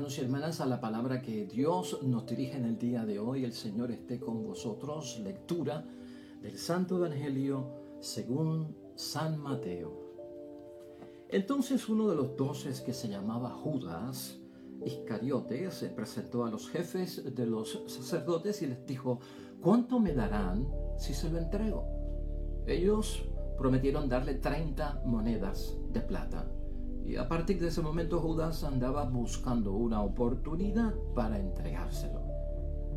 hermanos y hermanas, a la palabra que Dios nos dirige en el día de hoy. El Señor esté con vosotros. Lectura del Santo Evangelio según San Mateo. Entonces uno de los 12, que se llamaba Judas Iscariote, se presentó a los jefes de los sacerdotes y les dijo: ¿cuánto me darán si se lo entrego? Ellos prometieron darle 30 monedas de plata. Y a partir de ese momento Judas andaba buscando una oportunidad para entregárselo.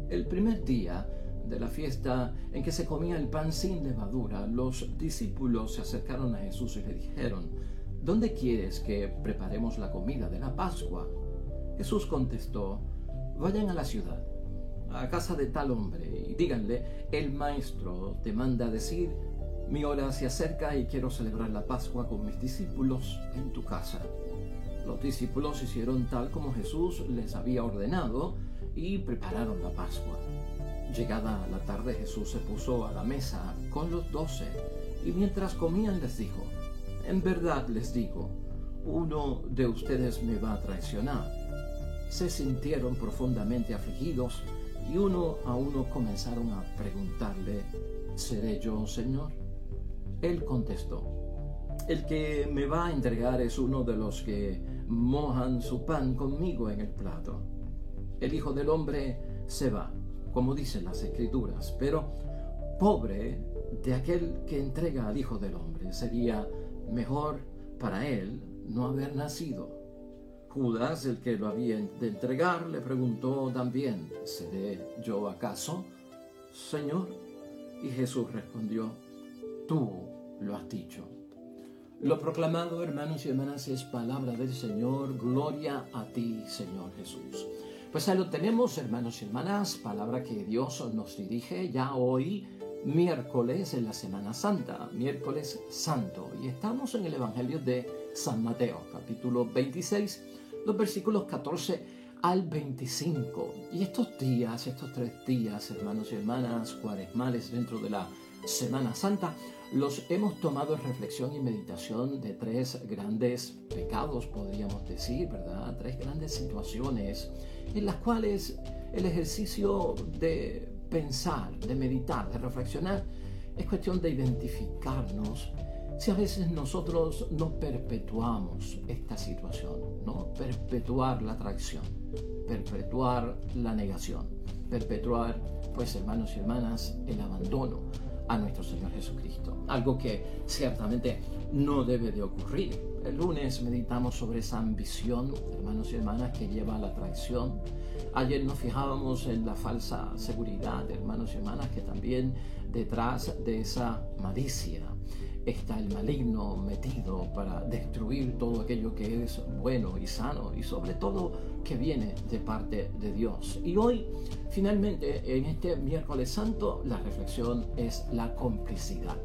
El primer día de la fiesta en que se comía el pan sin levadura, los discípulos se acercaron a Jesús y le dijeron: ¿dónde quieres que preparemos la comida de la Pascua? Jesús contestó: vayan a la ciudad, a casa de tal hombre, y díganle: el maestro te manda decir, mi hora se acerca y quiero celebrar la Pascua con mis discípulos en tu casa. Los discípulos hicieron tal como Jesús les había ordenado y prepararon la Pascua. Llegada la tarde, Jesús se puso a la mesa con los 12 y mientras comían les dijo: en verdad les digo, uno de ustedes me va a traicionar. Se sintieron profundamente afligidos y uno a uno comenzaron a preguntarle: ¿seré yo, Señor? Él contestó: el que me va a entregar es uno de los que mojan su pan conmigo en el plato. El Hijo del Hombre se va, como dicen las Escrituras, pero pobre de aquel que entrega al Hijo del Hombre. Sería mejor para él no haber nacido. Judas, el que lo había de entregar, le preguntó también: ¿seré yo acaso, Señor? Y Jesús respondió: tú lo has dicho. Lo proclamado, hermanos y hermanas, es palabra del Señor. Gloria a ti, Señor Jesús. Pues ahí lo tenemos, hermanos y hermanas, palabra que Dios nos dirige ya hoy, miércoles en la Semana Santa, miércoles santo. Y estamos en el Evangelio de San Mateo, capítulo 26, los versículos 14 al 25. Y estos 3 días, hermanos y hermanas, cuaresmales dentro de la Semana Santa, los hemos tomado en reflexión y meditación de 3 grandes pecados, podríamos decir, ¿verdad? 3 grandes situaciones en las cuales el ejercicio de pensar, de meditar, de reflexionar, es cuestión de identificarnos si a veces nosotros no perpetuamos esta situación, ¿no? Perpetuar la traición, perpetuar la negación, perpetuar, pues, hermanos y hermanas, el abandono a nuestro Señor Jesucristo. Algo que ciertamente no debe de ocurrir. El lunes meditamos sobre esa ambición, hermanos y hermanas, que lleva a la traición. Ayer nos fijábamos en la falsa seguridad, hermanos y hermanas, que también detrás de esa malicia está el maligno metido para destruir todo aquello que es bueno y sano y sobre todo que viene de parte de Dios. Y hoy, finalmente, en este miércoles santo, la reflexión es la complicidad.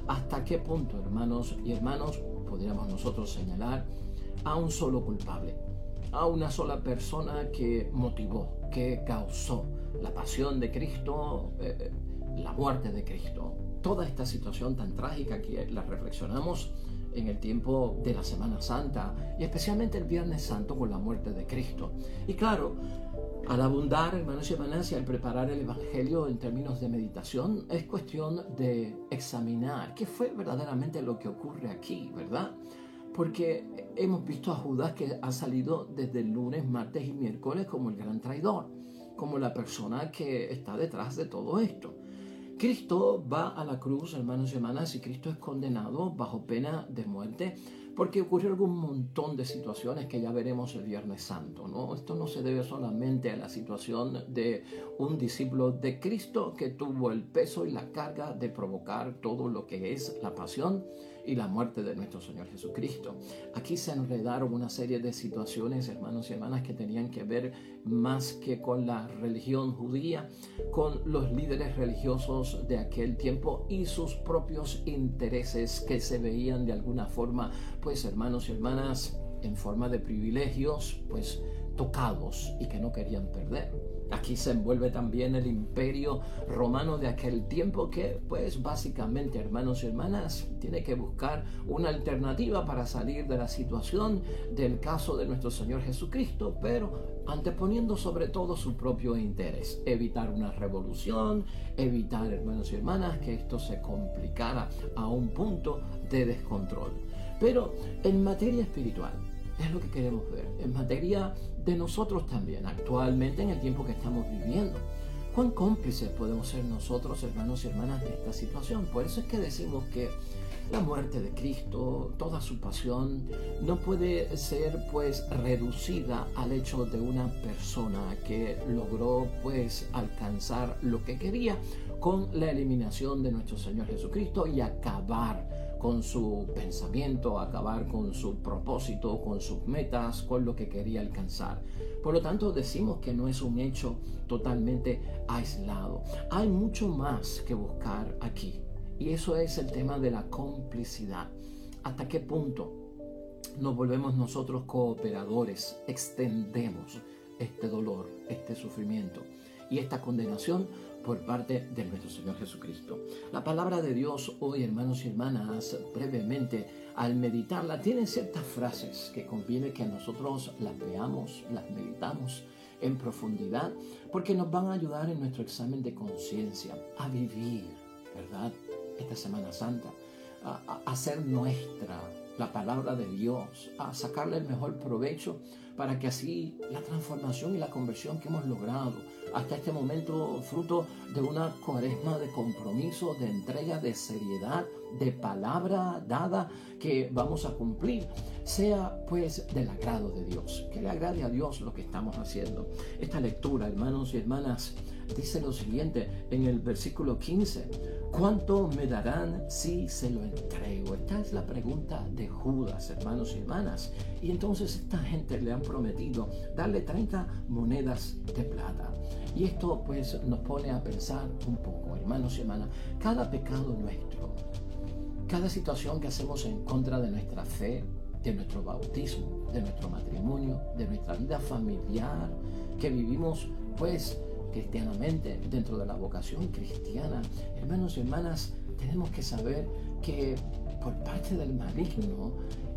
¿Hasta qué punto, hermanos y hermanas, podríamos nosotros señalar a un solo culpable, a una sola persona que motivó, que causó la pasión de Cristo, la muerte de Cristo? Toda esta situación tan trágica que la reflexionamos en el tiempo de la Semana Santa y especialmente el Viernes Santo con la muerte de Cristo. Y claro, al abundar, hermanos y hermanas, y al preparar el Evangelio en términos de meditación, es cuestión de examinar qué fue verdaderamente lo que ocurre aquí, ¿verdad? Porque hemos visto a Judas que ha salido desde el lunes, martes y miércoles como el gran traidor, como la persona que está detrás de todo esto. Cristo va a la cruz, hermanos y hermanas, y Cristo es condenado bajo pena de muerte porque ocurrió algún montón de situaciones que ya veremos el Viernes Santo, ¿no? Esto no se debe solamente a la situación de un discípulo de Cristo que tuvo el peso y la carga de provocar todo lo que es la pasión y la muerte de nuestro Señor Jesucristo. Aquí se enredaron una serie de situaciones, hermanos y hermanas, que tenían que ver más que con la religión judía, con los líderes religiosos de aquel tiempo y sus propios intereses que se veían de alguna forma, pues, hermanos y hermanas, en forma de privilegios, pues tocados y que no querían perder. Aquí se envuelve también el imperio romano de aquel tiempo que, pues básicamente, hermanos y hermanas, tiene que buscar una alternativa para salir de la situación del caso de nuestro Señor Jesucristo, pero anteponiendo sobre todo su propio interés, evitar una revolución, evitar, hermanos y hermanas, que esto se complicara a un punto de descontrol. Pero en materia espiritual, es lo que queremos ver, en materia de nosotros también, actualmente en el tiempo que estamos viviendo. ¿Cuán cómplices podemos ser nosotros, hermanos y hermanas, de esta situación? Por eso es que decimos que la muerte de Cristo, toda su pasión, no puede ser pues reducida al hecho de una persona que logró pues alcanzar lo que quería con la eliminación de nuestro Señor Jesucristo y acabar con su pensamiento, acabar con su propósito, con sus metas, con lo que quería alcanzar. Por lo tanto, decimos que no es un hecho totalmente aislado. Hay mucho más que buscar aquí. Y eso es el tema de la complicidad. ¿Hasta qué punto nos volvemos nosotros cooperadores? Extendemos este dolor, este sufrimiento y esta condenación por parte de nuestro Señor Jesucristo. La palabra de Dios hoy, hermanos y hermanas, brevemente, al meditarla, tiene ciertas frases que conviene que nosotros las veamos, las meditamos en profundidad, porque nos van a ayudar en nuestro examen de conciencia a vivir, ¿verdad?, esta Semana Santa, a hacer nuestra la palabra de Dios, a sacarle el mejor provecho para que así la transformación y la conversión que hemos logrado hasta este momento, fruto de una cuaresma de compromiso, de entrega, de seriedad, de palabra dada que vamos a cumplir, sea pues del agrado de Dios, que le agrade a Dios lo que estamos haciendo. Esta lectura, hermanos y hermanas, dice lo siguiente en el versículo 15: ¿cuánto me darán si se lo entrego? Esta es la pregunta de Judas, hermanos y hermanas. Y entonces esta gente le han prometido darle 30 monedas de plata. Y esto pues nos pone a pensar un poco, hermanos y hermanas. Cada pecado nuestro, cada situación que hacemos en contra de nuestra fe, de nuestro bautismo, de nuestro matrimonio, de nuestra vida familiar, que vivimos pues cristianamente, dentro de la vocación cristiana, hermanos y hermanas, tenemos que saber que por parte del maligno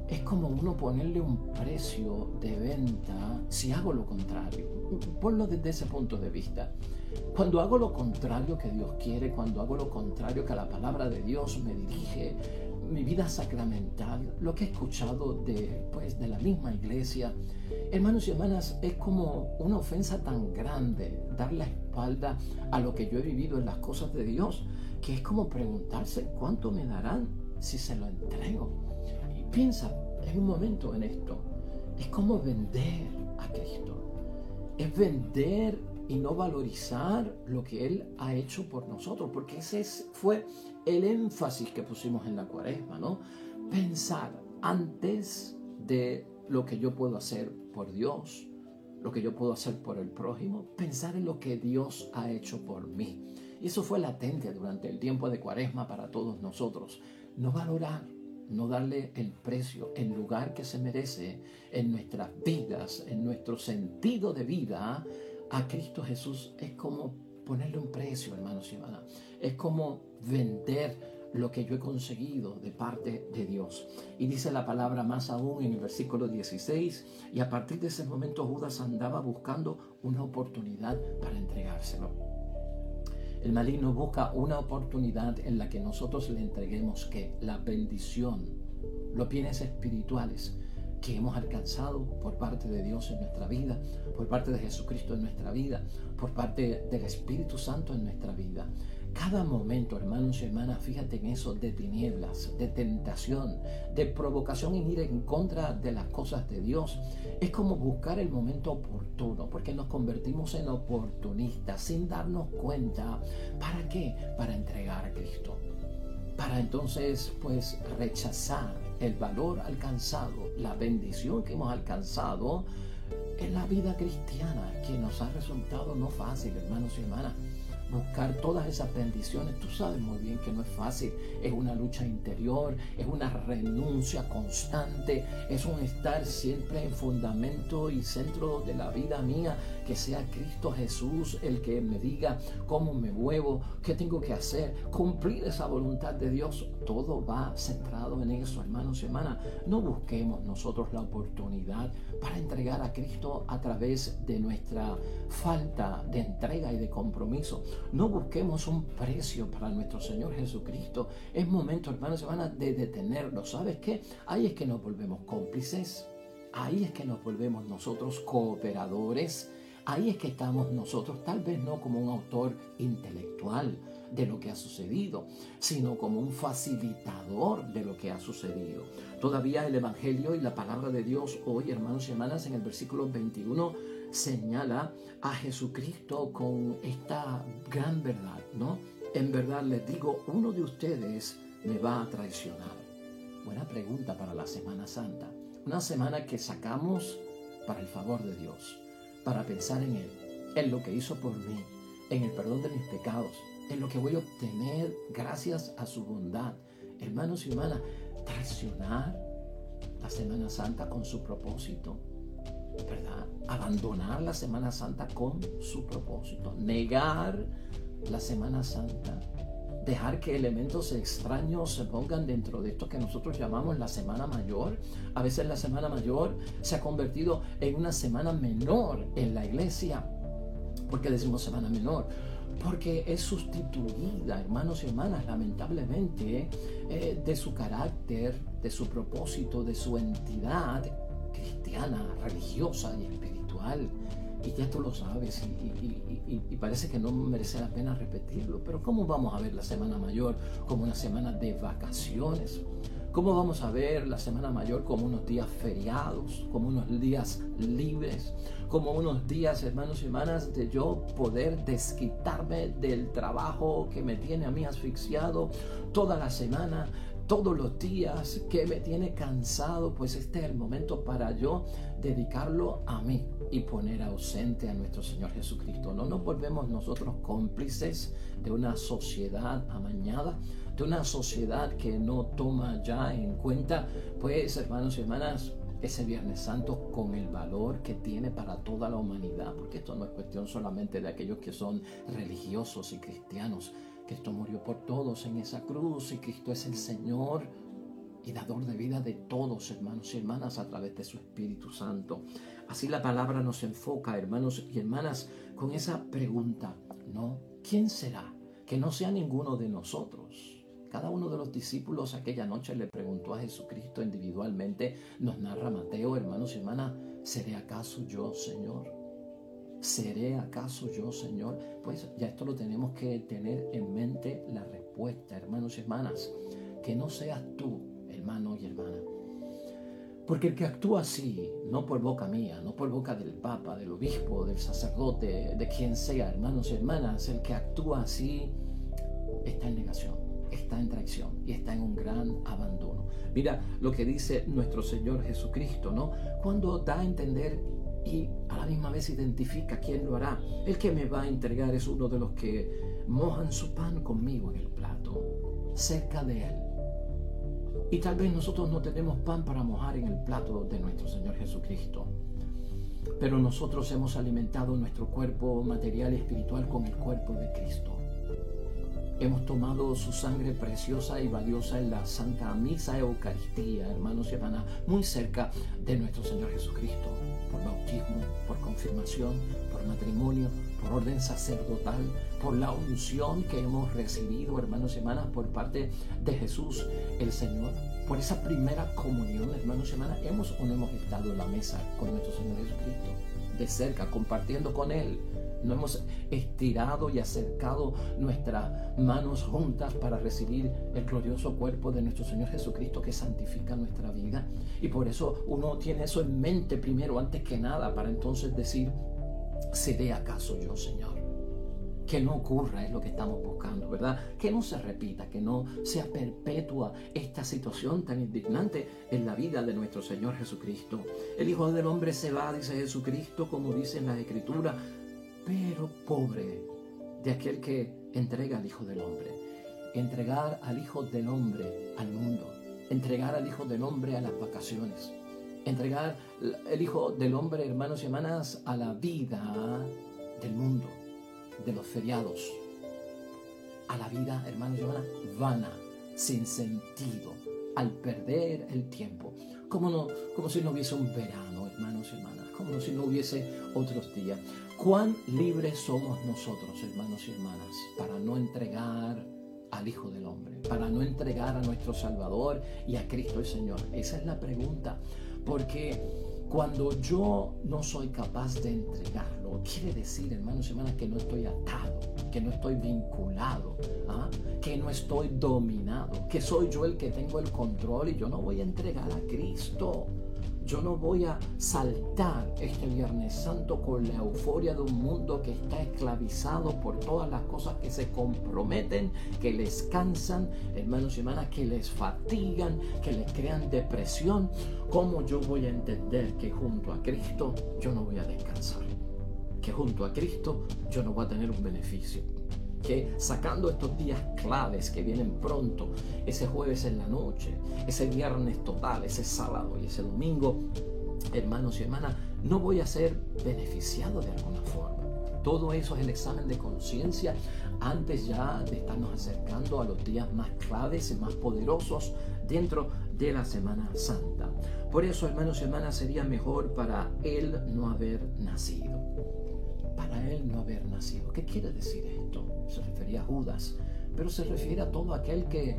es como uno ponerle un precio de venta si hago lo contrario. Ponlo desde ese punto de vista. Cuando hago lo contrario que Dios quiere, cuando hago lo contrario que la palabra de Dios me dirige, mi vida sacramental, lo que he escuchado de la misma iglesia, hermanos y hermanas, es como una ofensa tan grande dar la espalda a lo que yo he vivido en las cosas de Dios, que es como preguntarse cuánto me darán si se lo entrego. Y piensa en un momento en esto. Es como vender a Cristo. Es vender y no valorizar lo que Él ha hecho por nosotros, porque ese fue el énfasis que pusimos en la cuaresma, ¿no? Pensar antes de lo que yo puedo hacer por Dios, lo que yo puedo hacer por el prójimo, pensar en lo que Dios ha hecho por mí. Y eso fue latente durante el tiempo de cuaresma para todos nosotros. No valorar, no darle el precio, el lugar que se merece en nuestras vidas, en nuestro sentido de vida a Cristo Jesús, es como ponerle un precio, hermanos y hermanas. Es como vender lo que yo he conseguido de parte de Dios. Y dice la palabra más aún en el versículo 16, y a partir de ese momento Judas andaba buscando una oportunidad para entregárselo. El maligno busca una oportunidad en la que nosotros le entreguemos que la bendición, los bienes espirituales que hemos alcanzado por parte de Dios en nuestra vida, por parte de Jesucristo en nuestra vida, por parte del Espíritu Santo en nuestra vida. Cada momento, hermanos y hermanas, fíjate en eso, de tinieblas, de tentación, de provocación en ir en contra de las cosas de Dios, es como buscar el momento oportuno, porque nos convertimos en oportunistas sin darnos cuenta. ¿Para qué? Para entregar a Cristo. Para entonces, pues, rechazar el valor alcanzado, la bendición que hemos alcanzado en la vida cristiana, que nos ha resultado no fácil, hermanos y hermanas. buscar todas esas bendiciones. Tú sabes muy bien que no es fácil, es una lucha interior, es una renuncia constante, es un estar siempre en fundamento y centro de la vida mía, que sea Cristo Jesús el que me diga cómo me muevo, qué tengo que hacer, cumplir esa voluntad de Dios. Todo va centrado en eso, hermanos y hermanas. No busquemos nosotros la oportunidad para entregar a Cristo a través de nuestra falta de entrega y de compromiso. No busquemos un precio para nuestro Señor Jesucristo. Es momento, hermanos y hermanas, de detenerlo. ¿Sabes qué? Ahí es que nos volvemos cómplices. Ahí es que nos volvemos nosotros cooperadores. Ahí es que estamos nosotros, tal vez no como un autor intelectual de lo que ha sucedido, sino como un facilitador de lo que ha sucedido. Todavía el Evangelio y la palabra de Dios hoy, hermanos y hermanas, en el versículo 21 señala a Jesucristo con esta gran verdad, ¿no? En verdad les digo, uno de ustedes me va a traicionar. Buena pregunta para la Semana Santa. Una semana que sacamos para el favor de Dios, para pensar en Él, en lo que hizo por mí, en el perdón de mis pecados, en lo que voy a obtener gracias a su bondad. Hermanos y hermanas, traicionar la Semana Santa con su propósito, ¿verdad? Abandonar la Semana Santa con su propósito, negar la Semana Santa, dejar que elementos extraños se pongan dentro de esto que nosotros llamamos la Semana Mayor. A veces la Semana Mayor se ha convertido en una semana menor en la iglesia. ¿Por qué decimos semana menor? Porque es sustituida, hermanos y hermanas, lamentablemente, de su carácter, de su propósito, de su entidad cristiana, religiosa y espiritual. Y ya tú lo sabes y parece que no merece la pena repetirlo. Pero ¿cómo vamos a ver la Semana Mayor como una semana de vacaciones? ¿Cómo vamos a ver la Semana Mayor como unos días feriados, como unos días libres, como unos días, hermanos y hermanas, de yo poder desquitarme del trabajo que me tiene a mí asfixiado toda la semana, todos los días, que me tiene cansado? Pues este es el momento para yo dedicarlo a mí y poner ausente a nuestro Señor Jesucristo. No nos volvemos nosotros cómplices de una sociedad amañada, de una sociedad que no toma ya en cuenta, pues, hermanos y hermanas, ese Viernes Santo con el valor que tiene para toda la humanidad, porque esto no es cuestión solamente de aquellos que son religiosos y cristianos. Cristo murió por todos en esa cruz y Cristo es el Señor y dador de vida de todos, hermanos y hermanas, a través de su Espíritu Santo. Así la palabra nos enfoca, hermanos y hermanas, con esa pregunta, ¿no? ¿Quién será? Que no sea ninguno de nosotros. Cada uno de los discípulos aquella noche le preguntó a Jesucristo individualmente. Nos narra Mateo, hermanos y hermanas, ¿seré acaso yo, Señor? ¿Seré acaso yo, Señor? Pues ya esto lo tenemos que tener en mente la respuesta, hermanos y hermanas. Que no seas tú, hermano y hermana. Porque el que actúa así, no por boca mía, no por boca del Papa, del obispo, del sacerdote, de quien sea, hermanos y hermanas, el que actúa así está en negación, está en traición y está en un gran abandono. Mira lo que dice nuestro Señor Jesucristo, ¿no? Cuando da a entender y a la misma vez identifica quién lo hará. El que me va a entregar es uno de los que mojan su pan conmigo en el plato, cerca de él. Y tal vez nosotros no tenemos pan para mojar en el plato de nuestro Señor Jesucristo, pero nosotros hemos alimentado nuestro cuerpo material y espiritual con el cuerpo de Cristo. Hemos tomado su sangre preciosa y valiosa en la Santa Misa Eucaristía, hermanos y hermanas, muy cerca de nuestro Señor Jesucristo, por bautismo, por confirmación, por matrimonio, por orden sacerdotal, por la unción que hemos recibido, hermanos y hermanas, por parte de Jesús el Señor. Por esa primera comunión, hermanos y hermanas, hemos o no hemos estado en la mesa con nuestro Señor Jesucristo, de cerca, compartiendo con Él. No hemos estirado y acercado nuestras manos juntas para recibir el glorioso cuerpo de nuestro Señor Jesucristo que santifica nuestra vida. Y por eso uno tiene eso en mente primero, antes que nada, para entonces decir, ¿seré acaso yo, Señor? Que no ocurra es lo que estamos buscando, ¿verdad? Que no se repita, que no sea perpetua esta situación tan indignante en la vida de nuestro Señor Jesucristo. El Hijo del Hombre se va, dice Jesucristo, como dice en la Escritura, pero pobre de aquel que entrega al Hijo del Hombre. Entregar al Hijo del Hombre al mundo. Entregar al Hijo del Hombre a las vacaciones. Entregar el Hijo del Hombre, hermanos y hermanas, a la vida del mundo, de los feriados. A la vida, hermanos y hermanas, vana, sin sentido, al perder el tiempo. Como si no hubiese un verano, hermanos y hermanas, como si no hubiese otros días. ¿Cuán libres somos nosotros, hermanos y hermanas, para no entregar al Hijo del Hombre, para no entregar a nuestro Salvador y a Cristo el Señor? Esa es la pregunta, porque cuando yo no soy capaz de entregarlo, quiere decir, hermanos y hermanas, que no estoy atado, que no estoy vinculado, que no estoy dominado, que soy yo el que tengo el control y yo no voy a entregar a Cristo. Yo no voy a saltar este Viernes Santo con la euforia de un mundo que está esclavizado por todas las cosas que se comprometen, que les cansan, hermanos y hermanas, que les fatigan, que les crean depresión. ¿Cómo yo voy a entender que junto a Cristo yo no voy a descansar? Que junto a Cristo yo no voy a tener un beneficio. Que sacando estos días claves que vienen pronto, ese jueves en la noche, ese viernes total, ese sábado y ese domingo, hermanos y hermanas, no voy a ser beneficiado de alguna forma. Todo eso es el examen de conciencia antes ya de estarnos acercando a los días más claves y más poderosos dentro de la Semana Santa. Por eso, hermanos y hermanas, sería mejor para él no haber nacido. Para él no haber nacido. ¿Qué quiere decir esto? Se refería a Judas, pero se refiere a todo aquel que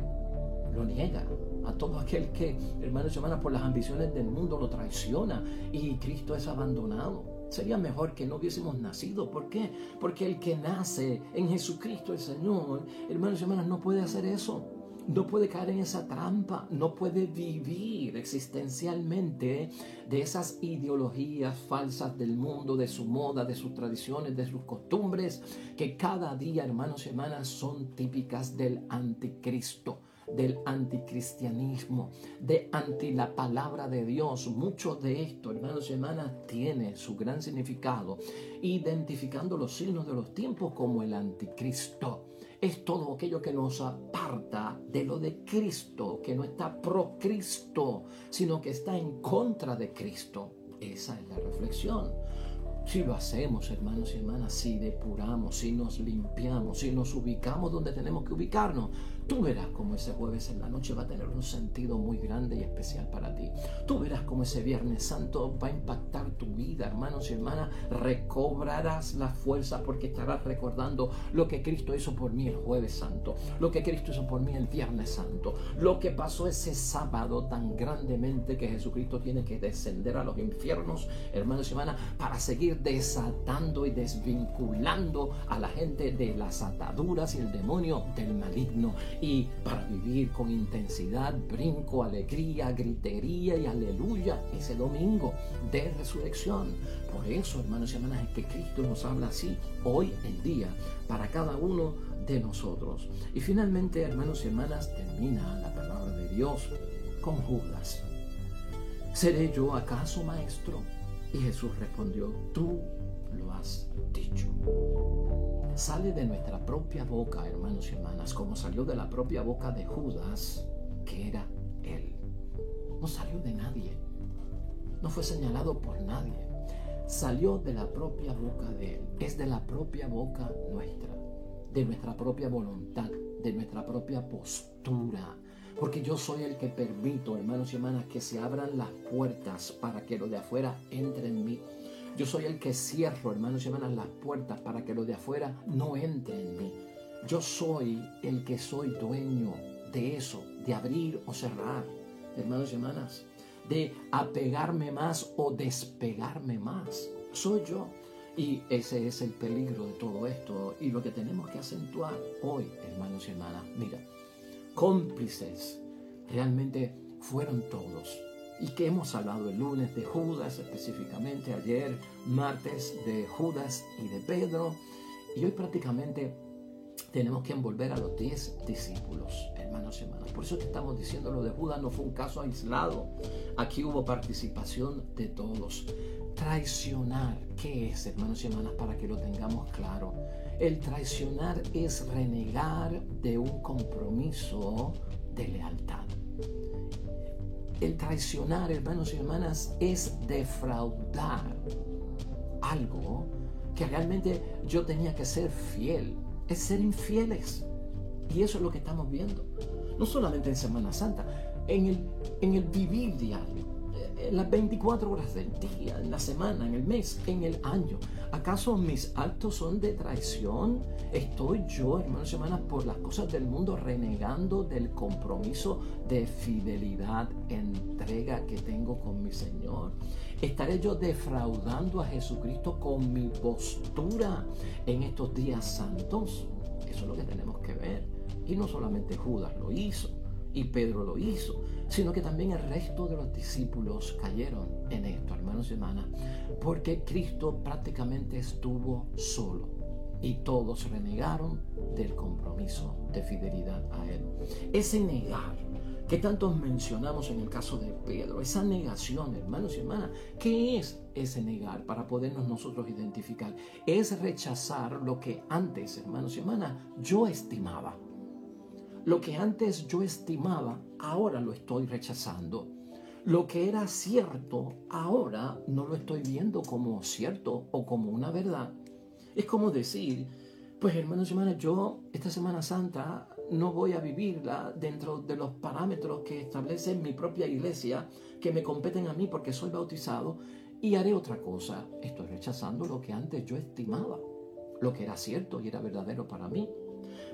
lo niega, a todo aquel que, hermanos y hermanas, por las ambiciones del mundo lo traiciona y Cristo es abandonado. Sería mejor que no hubiésemos nacido. ¿Por qué? Porque el que nace en Jesucristo el Señor, hermanos y hermanas, no puede hacer eso. No puede caer en esa trampa, no puede vivir existencialmente de esas ideologías falsas del mundo, de su moda, de sus tradiciones, de sus costumbres, que cada día, hermanos y hermanas, son típicas del anticristo, del anticristianismo, de anti la palabra de Dios. Mucho de esto, hermanos y hermanas, tiene su gran significado, identificando los signos de los tiempos como el anticristo. Es todo aquello que nos aparta de lo de Cristo, que no está pro Cristo, sino que está en contra de Cristo. Esa es la reflexión. Si lo hacemos, hermanos y hermanas, si depuramos, si nos limpiamos, si nos ubicamos donde tenemos que ubicarnos, tú verás cómo ese jueves en la noche va a tener un sentido muy grande y especial para ti. Tú verás cómo ese Viernes Santo va a impactar tu vida, hermanos y hermanas. Recobrarás la fuerza porque estarás recordando lo que Cristo hizo por mí el Jueves Santo, lo que Cristo hizo por mí el Viernes Santo, lo que pasó ese sábado tan grandemente que Jesucristo tiene que descender a los infiernos, hermanos y hermanas, para seguir desatando y desvinculando a la gente de las ataduras y el demonio del maligno, y para vivir con intensidad, brinco, alegría, gritería y aleluya ese domingo de resurrección. Por eso, hermanos y hermanas, es que Cristo nos habla así hoy en día para cada uno de nosotros. Y finalmente, hermanos y hermanas, termina la palabra de Dios con Judas. ¿Seré yo acaso maestro? Y Jesús respondió, tú lo has dicho. Sale de nuestra propia boca, hermanos y hermanas, como salió de la propia boca de Judas, que era él. No salió de nadie, no fue señalado por nadie. Salió de la propia boca de él, es de la propia boca nuestra, de nuestra propia voluntad, de nuestra propia postura. Porque yo soy el que permito, hermanos y hermanas, que se abran las puertas para que lo de afuera entre en mí. Yo soy el que cierro, hermanos y hermanas, las puertas para que lo de afuera no entre en mí. Yo soy el que soy dueño de eso, de abrir o cerrar, hermanos y hermanas, de apegarme más o despegarme más. Soy yo. Y ese es el peligro de todo esto y lo que tenemos que acentuar hoy, hermanos y hermanas. Mira, cómplices realmente fueron todos. Y que hemos hablado el lunes de Judas específicamente, ayer martes de Judas y de Pedro, y hoy prácticamente tenemos que envolver a los 10 discípulos, hermanos y hermanas. Por eso es que estamos diciendo lo de Judas no fue un caso aislado. Aquí hubo participación de todos. Traicionar, ¿qué es, hermanos y hermanas? Para que lo tengamos claro, El traicionar es renegar de un compromiso de lealtad. El traicionar, hermanos y hermanas, es defraudar algo que realmente yo tenía que ser fiel. Es ser infieles. Y eso es lo que estamos viendo. No solamente en Semana Santa, en el vivir diario, en las 24 horas del día, en la semana, en el mes, en el año. ¿Acaso mis actos son de traición? ¿Estoy yo, hermanos y hermanas, por las cosas del mundo renegando del compromiso de fidelidad, entrega que tengo con mi Señor? ¿Estaré yo defraudando a Jesucristo con mi postura en estos días santos? Eso es lo que tenemos que ver. Y no solamente Judas lo hizo y Pedro lo hizo, sino que también el resto de los discípulos cayeron en esto, hermanos y hermanas, porque Cristo prácticamente estuvo solo y todos renegaron del compromiso de fidelidad a Él. Ese negar que tantos mencionamos en el caso de Pedro, esa negación, hermanos y hermanas, ¿qué es ese negar para podernos nosotros identificar? Es rechazar lo que antes, hermanos y hermanas, yo estimaba. Lo que antes yo estimaba, ahora lo estoy rechazando. Lo que era cierto, ahora no lo estoy viendo como cierto o como una verdad. Es como decir, pues hermanos y hermanas, yo esta Semana Santa no voy a vivirla dentro de los parámetros que establece mi propia iglesia, que me competen a mí porque soy bautizado, y haré otra cosa. Estoy rechazando lo que antes yo estimaba, lo que era cierto y era verdadero para mí.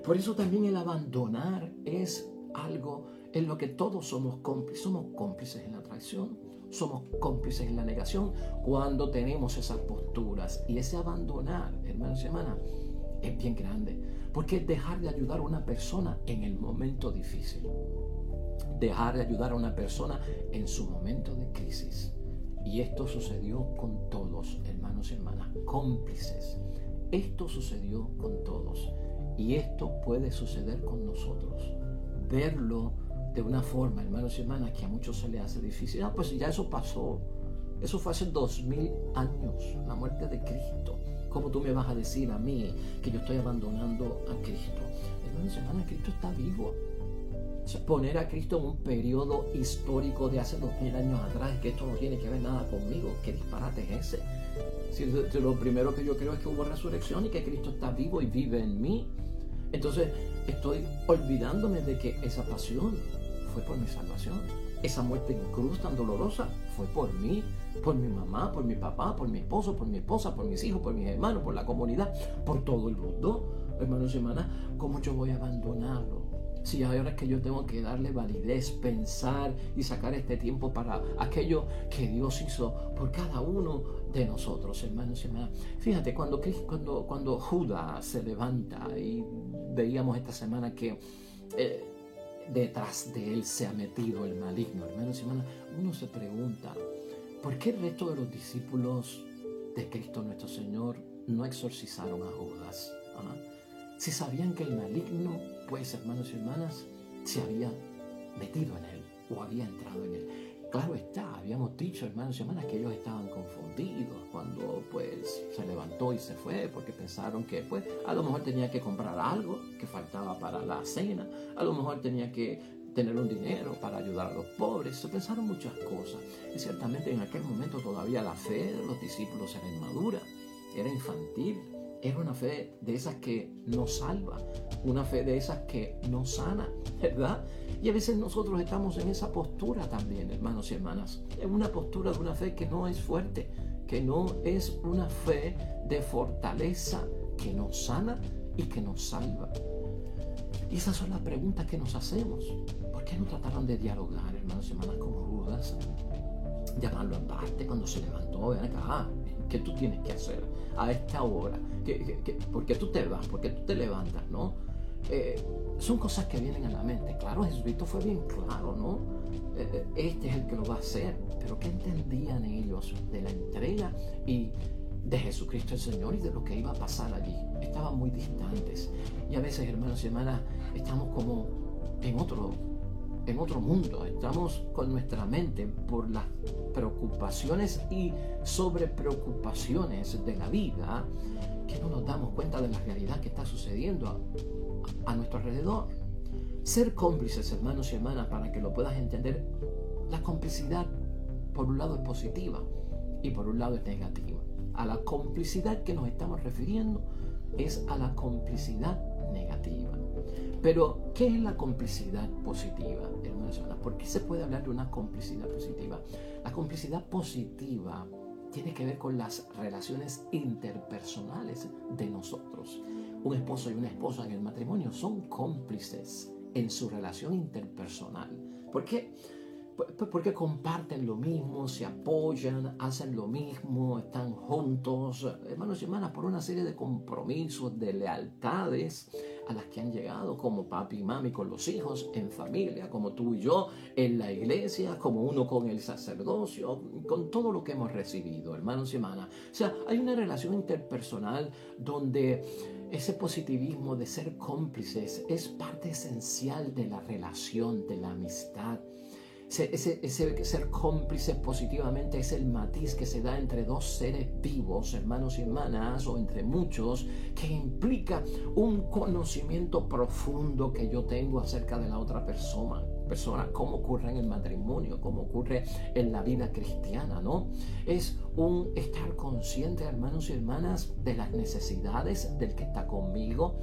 Por eso también el abandonar es algo en lo que todos somos cómplices en la traición, somos cómplices en la negación cuando tenemos esas posturas. Y ese abandonar, hermanos y hermanas, es bien grande, porque es dejar de ayudar a una persona en el momento difícil, dejar de ayudar a una persona en su momento de crisis. Y esto sucedió con todos, hermanos y hermanas, cómplices. Esto sucedió con todos. Y esto puede suceder con nosotros. Verlo de una forma, hermanos y hermanas, que a muchos se les hace difícil. Pues ya eso pasó. Eso fue hace 2000 años, la muerte de Cristo. ¿Cómo tú me vas a decir a mí que yo estoy abandonando a Cristo? Hermanos y hermanas, Cristo está vivo. O sea, poner a Cristo en un periodo histórico de hace 2000 años atrás, que esto no tiene que ver nada conmigo. ¿Qué disparate es ese? Si lo primero que yo creo es que hubo resurrección y que Cristo está vivo y vive en mí. Entonces estoy olvidándome de que esa pasión fue por mi salvación. Esa muerte en cruz tan dolorosa fue por mí, por mi mamá, por mi papá, por mi esposo, por mi esposa, por mis hijos, por mis hermanos, por la comunidad, por todo el mundo. Hermanos y hermanas, ¿cómo yo voy a abandonarlo? Si ahora es que yo tengo que darle validez, pensar y sacar este tiempo para aquello que Dios hizo por cada uno de nosotros, hermanos y hermanas. Fíjate, cuando Judas se levanta y veíamos esta semana que detrás de él se ha metido el maligno, hermanos y hermanas, uno se pregunta, ¿por qué el resto de los discípulos de Cristo nuestro Señor no exorcizaron a Judas? Si sabían que el maligno, pues hermanos y hermanas, se había metido en él o había entrado en él. Claro está, habíamos dicho, hermanos y hermanas, que ellos estaban confundidos cuando pues se levantó y se fue porque pensaron que pues a lo mejor tenía que comprar algo que faltaba para la cena, a lo mejor tenía que tener un dinero para ayudar a los pobres. Se pensaron muchas cosas y ciertamente en aquel momento todavía la fe de los discípulos era inmadura, era infantil. Era una fe de esas que no salva, una fe de esas que no sana, ¿verdad? Y a veces nosotros estamos en esa postura también, hermanos y hermanas, en una postura de una fe que no es fuerte, que no es una fe de fortaleza, que nos sana y que nos salva. Y esas son las preguntas que nos hacemos. ¿Por qué no trataron de dialogar, hermanos y hermanas, con Judas? Llamarlo aparte cuando se levantó, ven acá, ¿qué tú tienes que hacer a esta hora? ¿Por qué tú te vas? ¿Por qué tú te levantas? ¿No? Son cosas que vienen a la mente. Claro, Jesucristo fue bien claro, ¿no? Este es el que lo va a hacer. Pero ¿qué entendían ellos de la entrega y de Jesucristo el Señor y de lo que iba a pasar allí? Estaban muy distantes. Y a veces, hermanos y hermanas, estamos como en otro mundo, estamos con nuestra mente por las preocupaciones y sobrepreocupaciones de la vida, que no nos damos cuenta de la realidad que está sucediendo a nuestro alrededor. Ser cómplices, hermanos y hermanas, para que lo puedas entender, la complicidad por un lado es positiva y por un lado es negativa. A la complicidad que nos estamos refiriendo es a la complicidad negativa. Pero, ¿qué es la complicidad positiva, hermanos y hermanas? ¿Por qué se puede hablar de una complicidad positiva? La complicidad positiva tiene que ver con las relaciones interpersonales de nosotros. Un esposo y una esposa en el matrimonio son cómplices en su relación interpersonal. ¿Por qué? Porque comparten lo mismo, se apoyan, hacen lo mismo, están juntos, hermanos y hermanas, por una serie de compromisos, de lealtades a las que han llegado, como papi y mami con los hijos, en familia, como tú y yo, en la iglesia, como uno con el sacerdocio, con todo lo que hemos recibido, hermanos y hermanas. O sea, hay una relación interpersonal donde ese positivismo de ser cómplices es parte esencial de la relación, de la amistad. Ese ser cómplice positivamente es el matiz que se da entre dos seres vivos, hermanos y hermanas, o entre muchos, que implica un conocimiento profundo que yo tengo acerca de la otra persona, como ocurre en el matrimonio, como ocurre en la vida cristiana, ¿no? Es un estar consciente, hermanos y hermanas, de las necesidades del que está conmigo,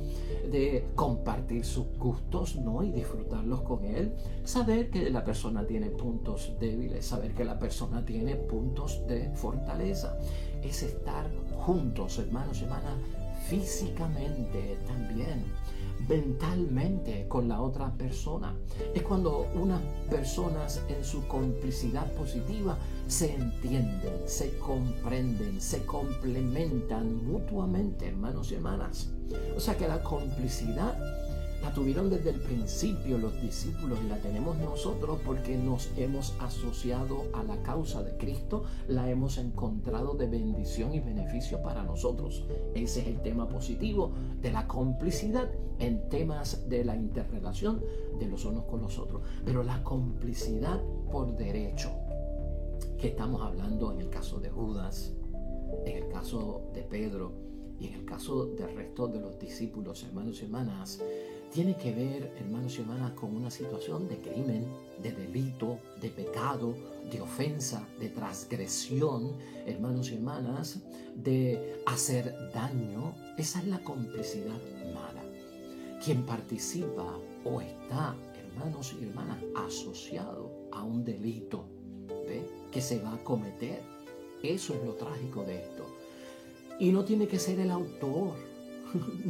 de compartir sus gustos, ¿no? Y disfrutarlos con él, saber que la persona tiene puntos débiles, saber que la persona tiene puntos de fortaleza. Es estar juntos, hermanos y hermanas, físicamente también, mentalmente con la otra persona. Es cuando unas personas en su complicidad positiva se entienden, se comprenden, se complementan mutuamente, hermanos y hermanas. O sea que la complicidad la tuvieron desde el principio los discípulos y la tenemos nosotros porque nos hemos asociado a la causa de Cristo, la hemos encontrado de bendición y beneficio para nosotros. Ese es el tema positivo de la complicidad en temas de la interrelación de los unos con los otros. Pero la complicidad por derecho, que estamos hablando en el caso de Judas, en el caso de Pedro y en el caso del resto de los discípulos, hermanos y hermanas, tiene que ver, hermanos y hermanas, con una situación de crimen, de delito, de pecado, de ofensa, de transgresión, hermanos y hermanas, de hacer daño. Esa es la complicidad mala. Quien participa o está, hermanos y hermanas, asociado a un delito, ¿ve?, que se va a cometer. Eso es lo trágico de esto. Y no tiene que ser el autor.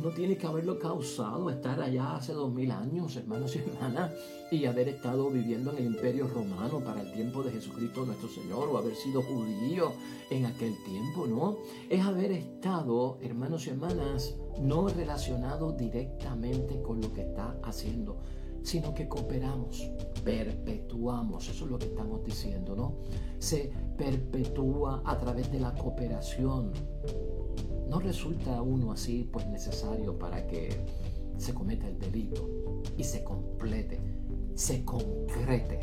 No tiene que haberlo causado estar allá hace 2000 años, hermanos y hermanas, y haber estado viviendo en el Imperio Romano para el tiempo de Jesucristo nuestro Señor, o haber sido judío en aquel tiempo, ¿no? Es haber estado, hermanos y hermanas, no relacionado directamente con lo que está haciendo, sino que cooperamos, perpetuamos, eso es lo que estamos diciendo, ¿no? Se perpetúa a través de la cooperación. No resulta uno así pues necesario para que se cometa el delito y se complete, se concrete.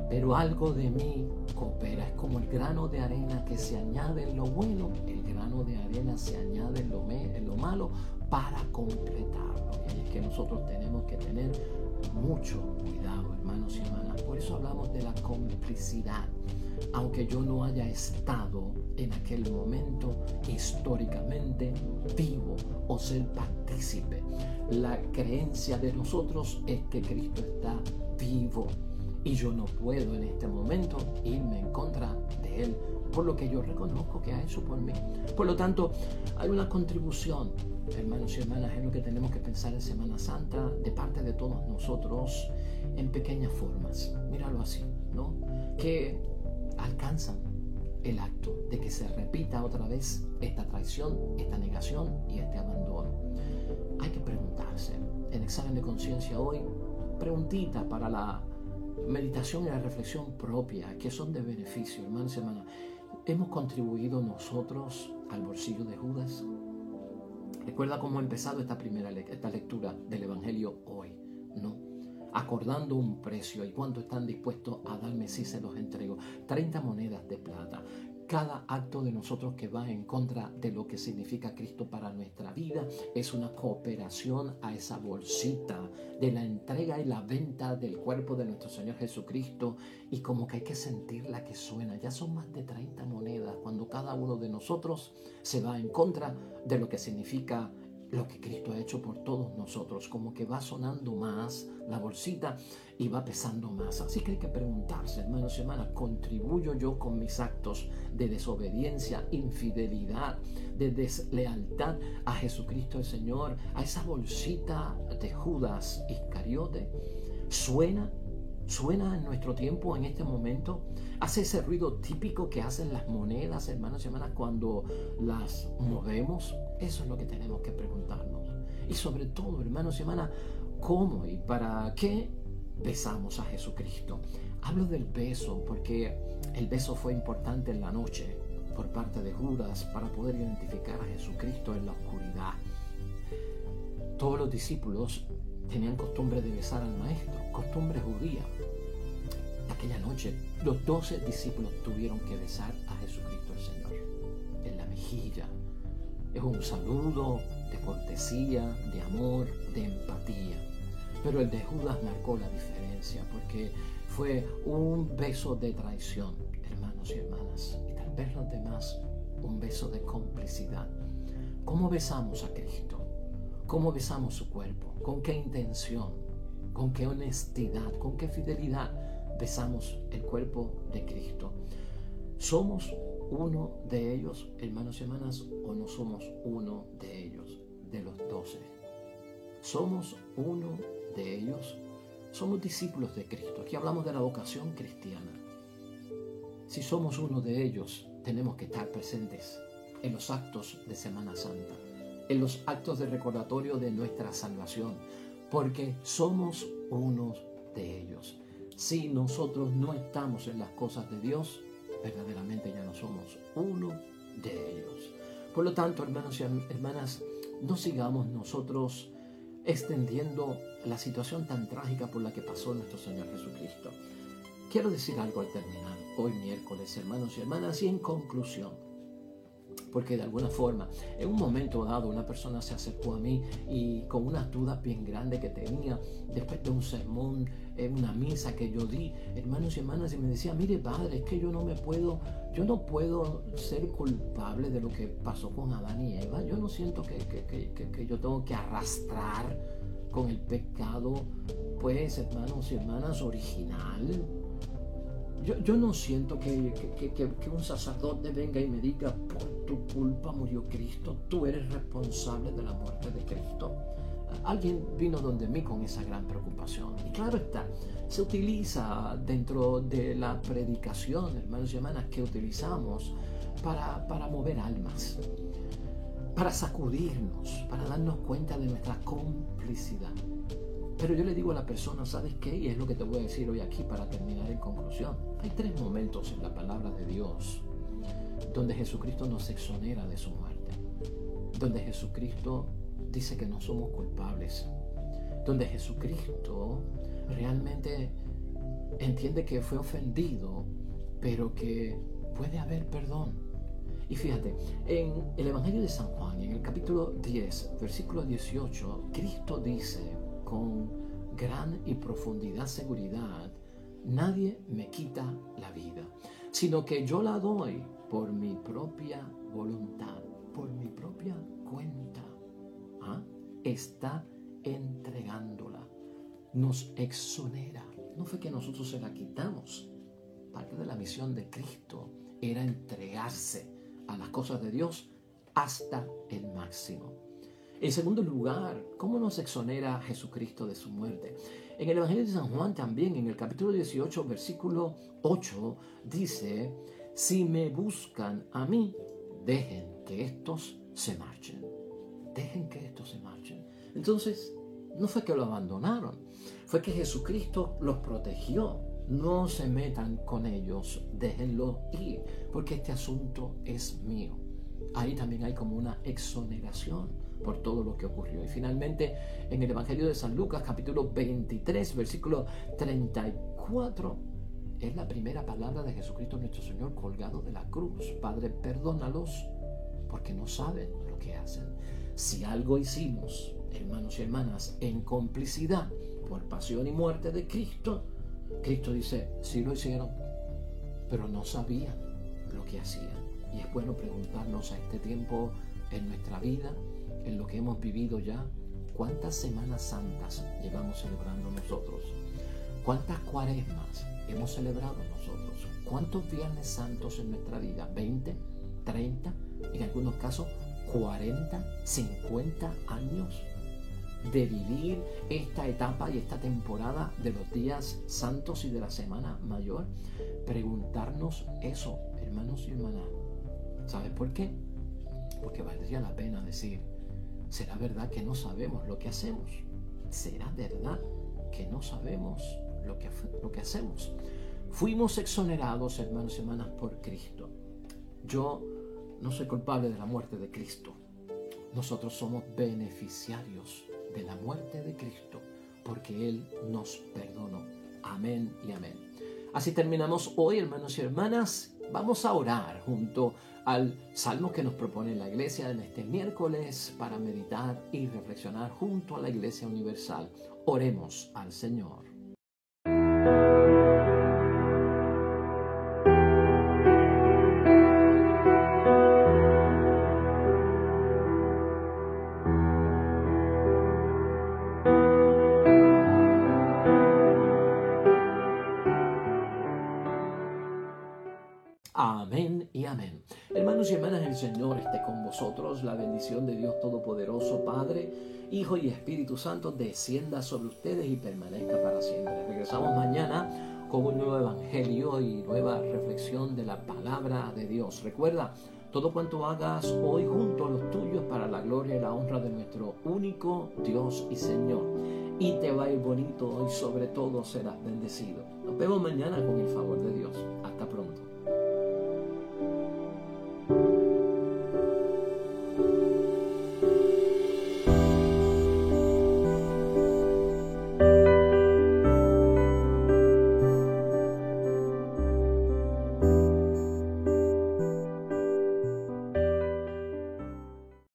Pero algo de mí coopera, es como el grano de arena que se añade en lo bueno, el grano de arena se añade en lo malo para completarlo. Y es que nosotros tenemos que tener mucho cuidado, hermanos y hermanas. Por eso hablamos de la complicidad. Aunque yo no haya estado en aquel momento históricamente vivo o ser partícipe, la creencia de nosotros es que Cristo está vivo y yo no puedo en este momento irme en contra de Él por lo que yo reconozco que ha hecho por mí. Por lo tanto, hay una contribución, hermanos y hermanas, en lo que tenemos que pensar en Semana Santa de parte de todos nosotros en pequeñas formas. Míralo así, ¿no? Que alcanzan el acto de que se repita otra vez esta traición, esta negación y este abandono. Hay que preguntarse en examen de conciencia hoy, preguntitas para la meditación y la reflexión propia que son de beneficio, hermanos y hermanas. ¿Hemos contribuido nosotros al bolsillo de Judas? Recuerda cómo ha empezado esta lectura del Evangelio hoy, ¿no? acordando un precio y cuánto están dispuestos a darme si se los entrego. 30 monedas de plata. Cada acto de nosotros que va en contra de lo que significa Cristo para nuestra vida es una cooperación a esa bolsita de la entrega y la venta del cuerpo de nuestro Señor Jesucristo, y como que hay que sentirla que suena. Ya son más de 30 monedas cuando cada uno de nosotros se va en contra de lo que significa lo que Cristo ha hecho por todos nosotros. Como que va sonando más la bolsita y va pesando más. Así que hay que preguntarse, hermanos y hermanas, ¿contribuyo yo con mis actos de desobediencia, infidelidad, de deslealtad a Jesucristo el Señor, a esa bolsita de Judas Iscariote? ¿Suena en nuestro tiempo, en este momento? ¿Hace ese ruido típico que hacen las monedas, hermanos y hermanas, cuando las movemos? Eso es lo que tenemos que preguntarnos. Y sobre todo, hermanos y hermanas, ¿cómo y para qué besamos a Jesucristo? Hablo del beso porque el beso fue importante en la noche por parte de Judas para poder identificar a Jesucristo en la oscuridad. Todos los discípulos tenían costumbre de besar al Maestro, costumbre judía. Aquella noche, los 12 discípulos tuvieron que besar a Jesucristo el Señor en la mejilla. Es un saludo de cortesía, de amor, de empatía. Pero el de Judas marcó la diferencia porque fue un beso de traición, hermanos y hermanas. Y tal vez los demás, un beso de complicidad. ¿Cómo besamos a Cristo? ¿Cómo besamos su cuerpo? ¿Con qué intención? ¿Con qué honestidad? ¿Con qué fidelidad besamos el cuerpo de Cristo? ¿Somos uno de ellos, hermanos y hermanas, o no somos uno de ellos, de los 12? ¿Somos uno de ellos? Somos discípulos de Cristo. Aquí hablamos de la vocación cristiana. Si somos uno de ellos, tenemos que estar presentes en los actos de Semana Santa, en los actos de recordatorio de nuestra salvación, porque somos unos de ellos. Si nosotros no estamos en las cosas de Dios, verdaderamente ya no somos uno de ellos. Por lo tanto, hermanos y hermanas, no sigamos nosotros extendiendo la situación tan trágica por la que pasó nuestro Señor Jesucristo. Quiero decir algo al terminar hoy miércoles, hermanos y hermanas, y en conclusión, porque de alguna forma, en un momento dado, una persona se acercó a mí y con unas dudas bien grandes que tenía después de un sermón, en una misa que yo di, hermanos y hermanas, y me decía: mire, padre, es que yo no puedo ser culpable de lo que pasó con Adán y Eva. Yo no siento que yo tengo que arrastrar con el pecado, pues, hermanos y hermanas, original. Yo no siento que un sacerdote venga y me diga: por tu culpa murió Cristo, tú eres responsable de la muerte de Cristo. Alguien vino donde mí con esa gran preocupación. Y claro está, se utiliza dentro de la predicación, hermanos y hermanas, que utilizamos para mover almas, para sacudirnos, para darnos cuenta de nuestra complicidad. Pero yo le digo a la persona: ¿sabes qué? Y es lo que te voy a decir hoy aquí para terminar en conclusión. Hay 3 momentos en la palabra de Dios donde Jesucristo nos exonera de su muerte, donde Jesucristo dice que no somos culpables, donde Jesucristo realmente entiende que fue ofendido, pero que puede haber perdón. Y fíjate, en el Evangelio de San Juan, en el capítulo 10, versículo 18, Cristo dice con gran y profundidad seguridad: nadie me quita la vida, sino que yo la doy por mi propia voluntad, por mi propia cuenta. Está entregándola, nos exonera. No fue que nosotros se la quitamos. Parte de la misión de Cristo era entregarse a las cosas de Dios hasta el máximo. En segundo lugar, ¿cómo nos exonera Jesucristo de su muerte? En el Evangelio de San Juan también, en el capítulo 18, versículo 8, dice: si me buscan a mí, dejen que estos se marchen. Dejen que estos se marchen. Entonces, no fue que lo abandonaron, fue que Jesucristo los protegió. No se metan con ellos, déjenlo ir, porque este asunto es mío. Ahí también hay como una exoneración, por todo lo que ocurrió. Y finalmente, en el Evangelio de San Lucas, capítulo 23, versículo 34, es la primera palabra de Jesucristo nuestro Señor colgado de la cruz. Padre, perdónalos porque no saben lo que hacen. Si algo hicimos, hermanos y hermanas, en complicidad por pasión y muerte de Cristo, Cristo dice, sí lo hicieron, pero no sabían lo que hacían. Y es bueno preguntarnos a este tiempo en nuestra vida, en lo que hemos vivido ya, ¿cuántas Semanas Santas llevamos celebrando nosotros? ¿Cuántas Cuaresmas hemos celebrado nosotros? ¿Cuántos Viernes Santos en nuestra vida? ¿20? ¿30? En algunos casos, 40, 50 años de vivir esta etapa y esta temporada de los días santos y de la Semana Mayor. Preguntarnos eso, hermanos y hermanas. ¿Sabes por qué? Porque valdría la pena decir, ¿será verdad que no sabemos lo que hacemos? ¿Será verdad que no sabemos lo que hacemos? Fuimos exonerados, hermanos y hermanas, por Cristo. Yo no soy culpable de la muerte de Cristo. Nosotros somos beneficiarios de la muerte de Cristo, porque Él nos perdonó. Amén y amén. Así terminamos hoy, hermanos y hermanas. Vamos a orar junto al salmo que nos propone la Iglesia en este miércoles para meditar y reflexionar junto a la Iglesia Universal. Oremos al Señor. Amén y amén. Hermanos y hermanas, el Señor esté con vosotros. La bendición de Dios Todopoderoso, Padre, Hijo y Espíritu Santo, descienda sobre ustedes y permanezca para siempre. Regresamos mañana con un nuevo evangelio y nueva reflexión de la palabra de Dios. Recuerda, todo cuanto hagas hoy junto a los tuyos para la gloria y la honra de nuestro único Dios y Señor. Y te va a ir bonito y sobre todo serás bendecido. Nos vemos mañana con el favor de Dios.